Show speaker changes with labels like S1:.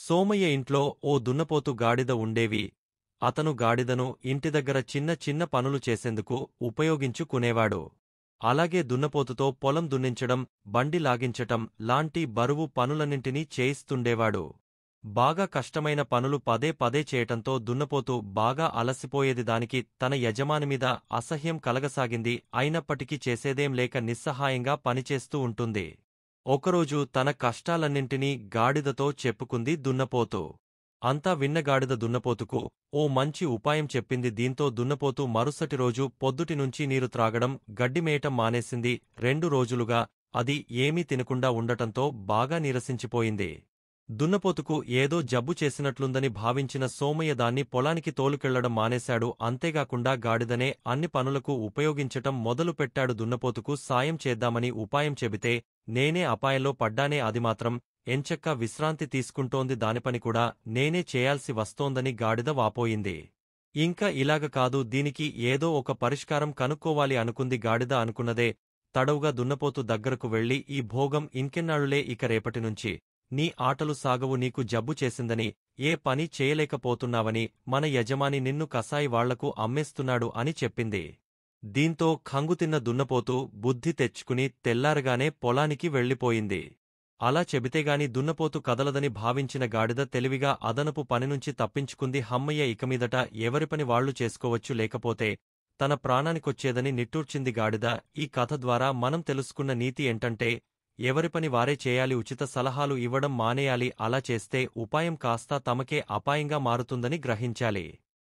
S1: సోమయ్య ఇంట్లో ఓ దున్నపోతు గాడిద ఉండేవి. అతను గాడిదను ఇంటి దగ్గర చిన్న చిన్న పనులు చేసేందుకు ఉపయోగించుకునేవాడు. అలాగే దున్నపోతుతో పొలం దున్నించడం, బండి లాగించటం లాంటి బరువు పనులన్నింటినీ చేయిస్తుండేవాడు. బాగా కష్టమైన పనులు పదే పదే చేయటంతో దున్నపోతు బాగా అలసిపోయేది. దానికి తన యజమానిమీద అసహ్యం కలగసాగింది. అయినప్పటికీ చేసేదేం లేక నిస్సహాయంగా పనిచేస్తూ ఉంటుంది. ఒకరోజు తన కష్టాలన్నింటినీ గాడిదతో చెప్పుకుంది దున్నపోతు. అంతా విన్న గాడిద దున్నపోతుకు ఓ మంచి ఉపాయం చెప్పింది. దీంతో దున్నపోతు మరుసటి రోజు పొద్దుటినుంచి నీరు త్రాగడం, గడ్డిమేయటం మానేసింది. 2 రోజులుగా అది ఏమీ తినకుండా ఉండటంతో బాగా నీరసించిపోయింది. దున్నపోతుకు ఏదో జబ్బు చేసినట్లుందని భావించిన సోమయ్య దాన్ని పొలానికి తోలుకెళ్లడం మానేశాడు. అంతేగాకుండా గాడిదనే అన్ని పనులకు ఉపయోగించటం మొదలుపెట్టాడు. దున్నపోతుకు సాయం చేద్దామని ఉపాయం చెబితే నేనే అపాయంలో పడ్డానే, అది మాత్రం ఎంచక్కా విశ్రాంతి తీసుకుంటోంది, దానిపని కూడా నేనే చేయాల్సి వస్తోందని గాడిద వాపోయింది. ఇంకా ఇలాగ కాదు, దీనికి ఏదో ఒక పరిష్కారం కనుక్కోవాలి అనుకుంది గాడిద. అనుకున్నదే తడవుగా దున్నపోతు దగ్గరకు వెళ్లి, ఈ భోగం ఇంకెన్నాళ్లులే, ఇక రేపటినుంచి నీ ఆటలు సాగవు. నీకు జబ్బు చేసిందని, ఏ పని చేయలేకపోతున్నావని మన యజమాని నిన్ను కసాయి వాళ్లకు అమ్మేస్తున్నాడు అని చెప్పింది. దీంతో ఖంగుతిన్న దున్నపోతు బుద్ధి తెచ్చుకుని తెల్లారగానే పొలానికి వెళ్ళిపోయింది. అలా చెబితేగాని దున్నపోతు కదలదని భావించిన గాడిద తెలివిగా అదనపు పనినుంచి తప్పించుకుంది. హమ్మయ్య, ఇకమీదట ఎవరిపని వాళ్లు చేసుకోవచ్చు, లేకపోతే తన ప్రాణానికొచ్చేదని నిట్టూర్చింది గాడిద. ఈ కథ ద్వారా మనం తెలుసుకున్న నీతి ఏంటంటే, ఎవరిపని వారే చేయాలి, ఉచిత సలహాలు ఇవ్వడం మానేయాలి. అలా చేస్తే ఉపాయం కాస్తా తమకే అపాయంగా మారుతుందని గ్రహించాలి.